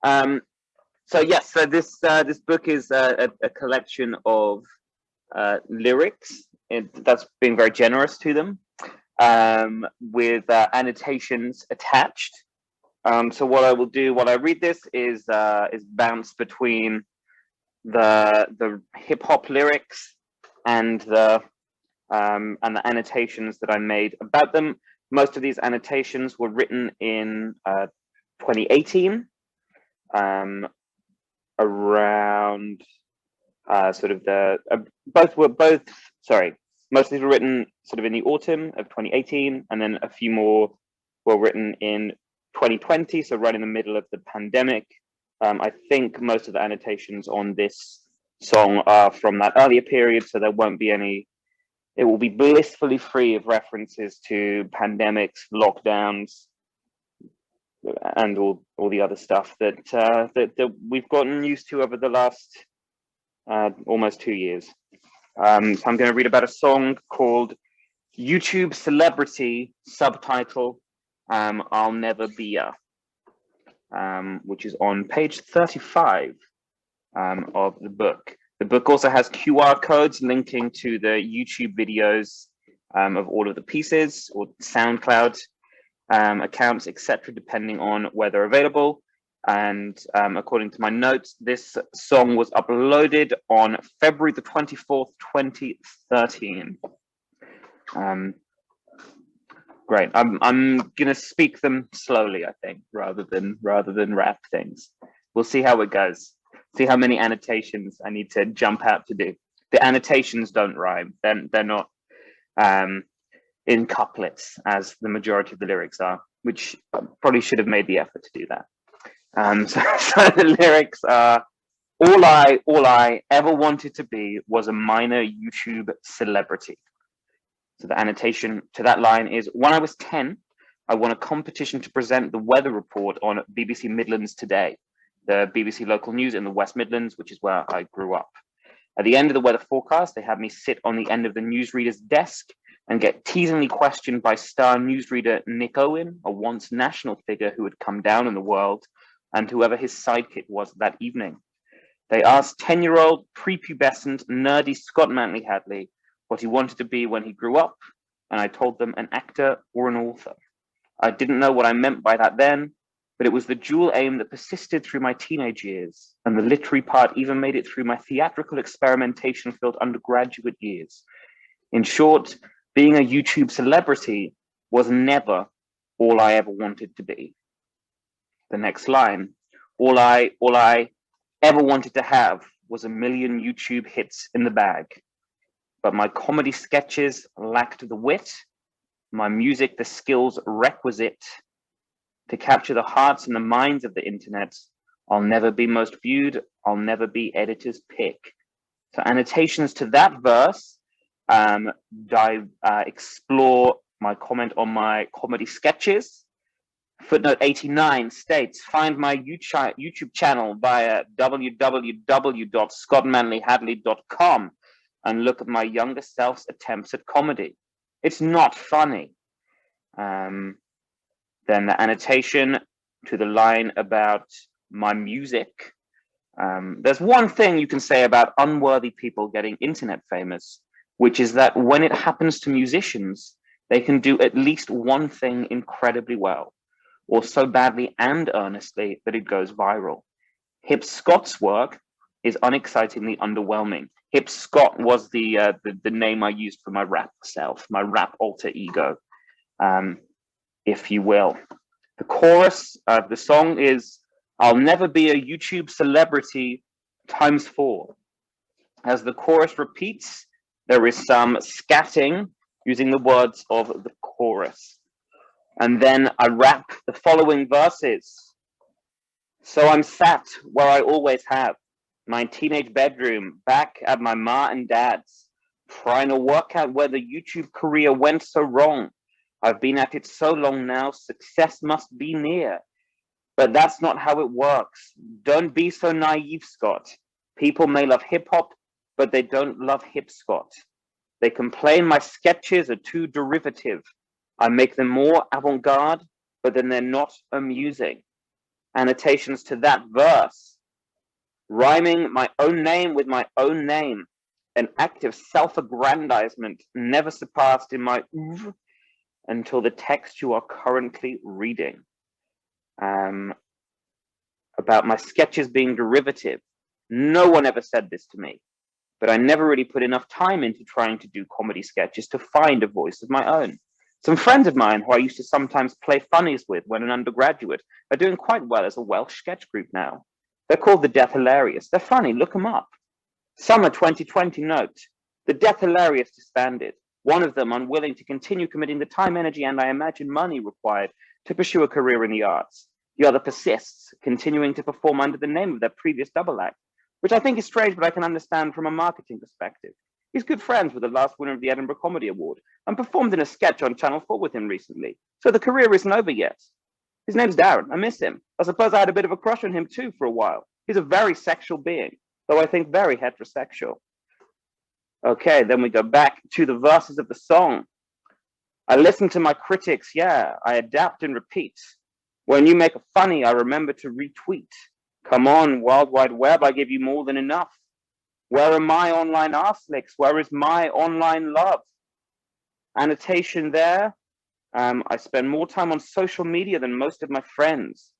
So yes, so this book is a collection of lyrics. That's being very generous to them, with annotations attached. So what I will do while I read this is bounce between the hip hop lyrics and the annotations that I made about them. Most of these annotations were written in 2018, around sort of the most of these were written sort of in the autumn of 2018, and then a few more were written in 2020, so right in the middle of the pandemic. I think most of the annotations on this song are from that earlier period, so there won't be any. It will be blissfully free of references to pandemics, lockdowns, and all the other stuff that we've gotten used to over the last almost 2 years. So I'm going to read about a song called YouTube Celebrity, subtitle I'll Never Be a, which is on page 35 of the book. The book also has QR codes linking to the YouTube videos of all of the pieces, or SoundCloud accounts, etc., depending on where they're available. And according to my notes, this song was uploaded on February the 24th, 2013. Great. I'm gonna speak them slowly, I think, rather than rap things. We'll see how it goes. See how many annotations I need to jump out to do. The annotations don't rhyme. They're not in couplets, as the majority of the lyrics are, which probably should have made the effort to do that. So the lyrics are: all I ever wanted to be was a minor YouTube celebrity. So the annotation to that line is: when I was 10, I won a competition to present the weather report on BBC Midlands Today, the BBC local news in the West Midlands, which is where I grew up. At the end of the weather forecast, they had me sit on the end of the newsreader's desk and get teasingly questioned by star newsreader Nick Owen, a once national figure who had come down in the world, and whoever his sidekick was that evening. They asked 10-year-old, prepubescent, nerdy Scott Manley Hadley what he wanted to be when he grew up, and I told them an actor or an author. I didn't know what I meant by that then, but it was the dual aim that persisted through my teenage years, and the literary part even made it through my theatrical experimentation-filled undergraduate years. In short, being a YouTube celebrity was never all I ever wanted to be. The next line: all I ever wanted to have was a million YouTube hits in the bag. But my comedy sketches lacked the wit, my music the skills requisite to capture the hearts and the minds of the internet. I'll never be most viewed, I'll never be editor's pick. So annotations to that verse explore my comment on my comedy sketches. Footnote 89 states: find my YouTube channel via www.scottmanleyhadley.com and look at my younger self's attempts at comedy. It's not funny. Then the annotation to the line about my music. There's one thing you can say about unworthy people getting internet famous, which is that when it happens to musicians, they can do at least one thing incredibly well, or so badly and earnestly that it goes viral. Hip Scott's work is unexcitingly underwhelming. Hip Scott was the name I used for my rap self, my rap alter ego, if you will. The chorus of the song is: I'll never be a YouTube celebrity ×4. As the chorus repeats, there is some scatting using the words of the chorus. And then I rap the following verses. So I'm sat where I always have, my teenage bedroom, back at my ma and dad's, trying to work out where the YouTube career went so wrong. I've been at it so long now, success must be near. But that's not how it works. Don't be so naive, Scott. People may love hip-hop, but they don't love Hip Scott. They complain my sketches are too derivative. I make them more avant-garde, but then they're not amusing. Annotations to that verse, rhyming my own name with my own name, an act of self-aggrandizement never surpassed in my oeuvre until the text you are currently reading. About my sketches being derivative. No one ever said this to me, but I never really put enough time into trying to do comedy sketches to find a voice of my own. Some friends of mine who I used to sometimes play funnies with when an undergraduate are doing quite well as a Welsh sketch group now. They're called the Death Hilarious. They're funny, look them up. Summer 2020 note, the Death Hilarious disbanded. One of them unwilling to continue committing the time, energy, and I imagine money required to pursue a career in the arts. The other persists, continuing to perform under the name of their previous double act, which I think is strange, but I can understand from a marketing perspective. He's good friends with the last winner of the Edinburgh Comedy Award and performed in a sketch on Channel 4 with him recently, so the career isn't over yet. His name's Darren, I miss him. I suppose I had a bit of a crush on him too for a while. He's a very sexual being, though I think very heterosexual. Okay, then we go back to the verses of the song. I listen to my critics, yeah, I adapt and repeat. When you make a funny, I remember to retweet. Come on, World Wide Web, I give you more than enough. Where are my online arse licks? Where is my online love? Annotation there. I spend more time on social media than most of my friends.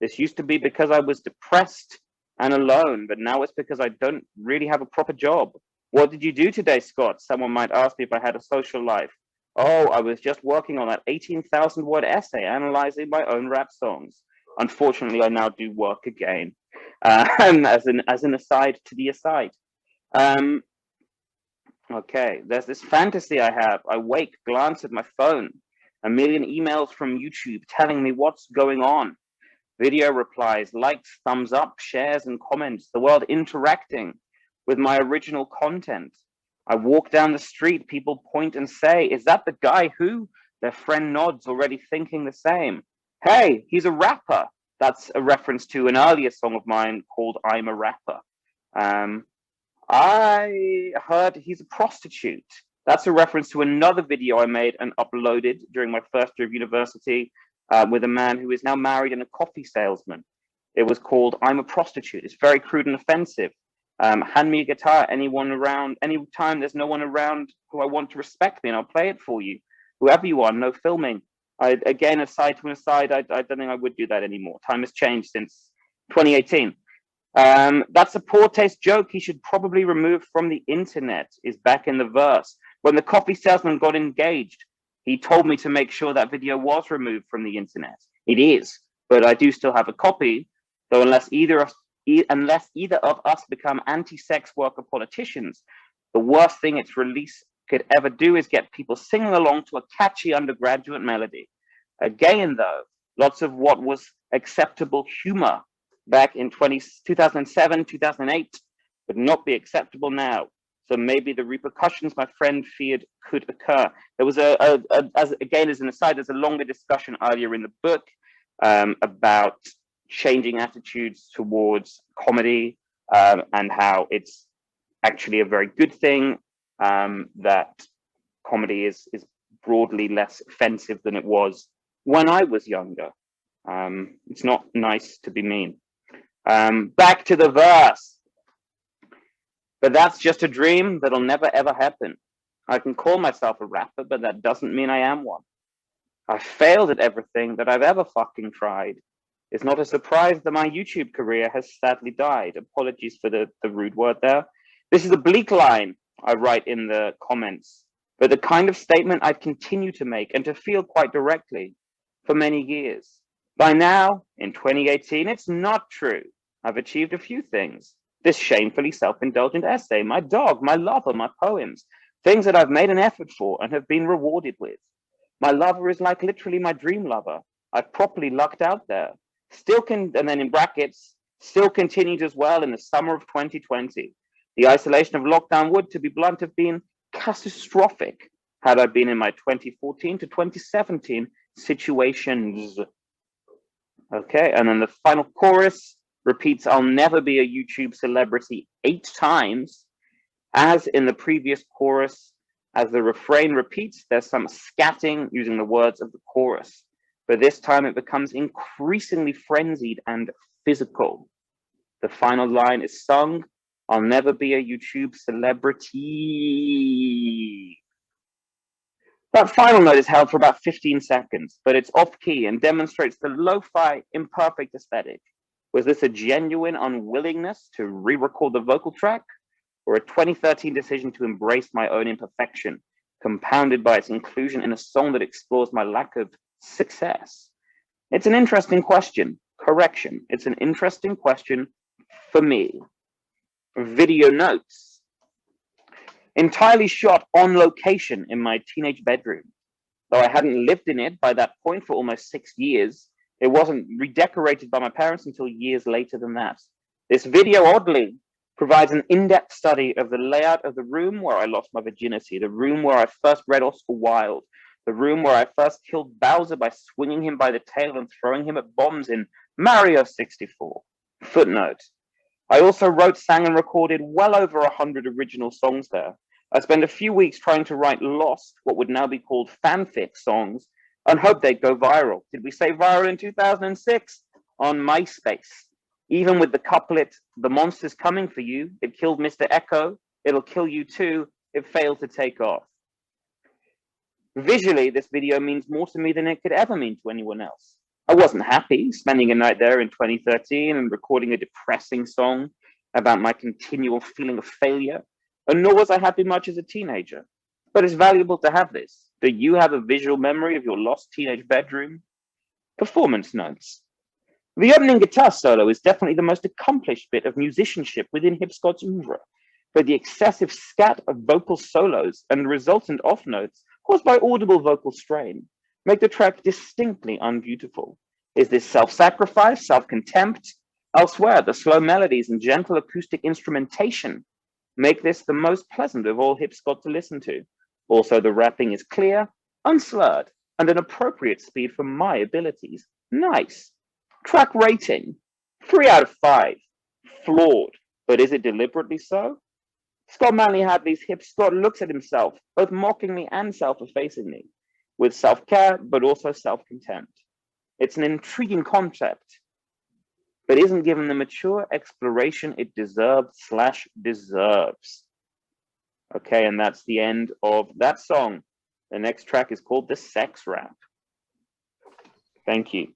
This used to be because I was depressed and alone, but now it's because I don't really have a proper job. What did you do today, Scott? Someone might ask me if I had a social life. Oh, I was just working on that 18,000 word essay analyzing my own rap songs. Unfortunately, I now do work again. As an aside to the aside. Okay, there's this fantasy I have. I wake, glance at my phone, a million emails from YouTube telling me what's going on. Video replies, likes, thumbs up, shares, and comments, the world interacting with my original content. I walk down the street, people point and say, is that the guy who? Their friend nods, already thinking the same. Hey, he's a rapper. That's a reference to an earlier song of mine called I'm a Rapper. I heard he's a prostitute. That's a reference to another video I made and uploaded during my first year of university with a man who is now married and a coffee salesman. It was called I'm a Prostitute. It's very crude and offensive. Hand me a guitar, anyone around, anytime there's no one around who I want to respect me, and I'll play it for you. Whoever you are, no filming. Again, aside to an aside, I don't think I would do that anymore. Time has changed since 2018. That's a poor taste joke he should probably remove from the internet, is back in the verse. When the coffee salesman got engaged, he told me to make sure that video was removed from the internet. It is, but I do still have a copy, though unless either of us become anti-sex worker politicians, the worst thing its release could ever do is get people singing along to a catchy undergraduate melody. Again, though, lots of what was acceptable humor back in 2007, 2008 would not be acceptable now. So maybe the repercussions my friend feared could occur. There was as an aside, there's a longer discussion earlier in the book about changing attitudes towards comedy and how it's actually a very good thing, that comedy is broadly less offensive than it was when I was younger. It's not nice to be mean. Back to the verse. But that's just a dream that'll never ever happen. I can call myself a rapper, but that doesn't mean I am one. I failed at everything that I've ever fucking tried. It's not a surprise that my YouTube career has sadly died. Apologies for the rude word there. This is a bleak line I write in the comments, but the kind of statement I'd continue to make and to feel quite directly for many years. By now, in 2018, it's not true. I've achieved a few things. This shamefully self-indulgent essay, my dog, my lover, my poems, things that I've made an effort for and have been rewarded with. My lover is like literally my dream lover. I've properly lucked out there. And then in brackets, still continued as well in the summer of 2020. The isolation of lockdown would, to be blunt, have been catastrophic had I been in my 2014 to 2017 situations. Okay, and then the final chorus repeats, I'll never be a YouTube celebrity 8 times. As in the previous chorus, as the refrain repeats, there's some scatting using the words of the chorus. but this time it becomes increasingly frenzied and physical. The final line is sung, "I'll never be a YouTube celebrity." That final note is held for about 15 seconds, but it's off key and demonstrates the lo-fi, imperfect aesthetic. Was this a genuine unwillingness to re-record the vocal track, or a 2013 decision to embrace my own imperfection, compounded by its inclusion in a song that explores my lack of success? It's an interesting question. Correction. It's an interesting question for me. Video notes. Entirely shot on location in my teenage bedroom. Though I hadn't lived in it by that point for almost 6 years, it wasn't redecorated by my parents until years later than that. This video, oddly, provides an in-depth study of the layout of the room where I lost my virginity, the room where I first read Oscar Wilde, the room where I first killed Bowser by swinging him by the tail and throwing him at bombs in Mario 64. Footnote. I also wrote, sang, and recorded well over 100 original songs there. I spent a few weeks trying to write lost, what would now be called fanfic songs, and hoped they'd go viral. Did we say viral in 2006? On MySpace. Even with the couplet, "The monster's coming for you, it killed Mr. Echo, it'll kill you too," it failed to take off. Visually, this video means more to me than it could ever mean to anyone else. I wasn't happy spending a night there in 2013 and recording a depressing song about my continual feeling of failure, and nor was I happy much as a teenager. But it's valuable to have this. Do you have a visual memory of your lost teenage bedroom? Performance notes. The opening guitar solo is definitely the most accomplished bit of musicianship within Hipscott's oeuvre, but the excessive scat of vocal solos and the resultant off notes caused by audible vocal strain make the track distinctly unbeautiful. Is this self-sacrifice, self-contempt? Elsewhere, the slow melodies and gentle acoustic instrumentation make this the most pleasant of all Hipscott to listen to. Also, the rapping is clear, unslurred, and an appropriate speed for my abilities. Nice. Track rating, 3 out of 5. Flawed, but is it deliberately so? Scott Manley Hadley's Hipscott looks at himself, both mockingly and self-effacingly, with self-care, but also self-contempt. It's an intriguing concept, but isn't given the mature exploration it deserves. Okay, and that's the end of that song. The next track is called The Sex Rap. Thank you.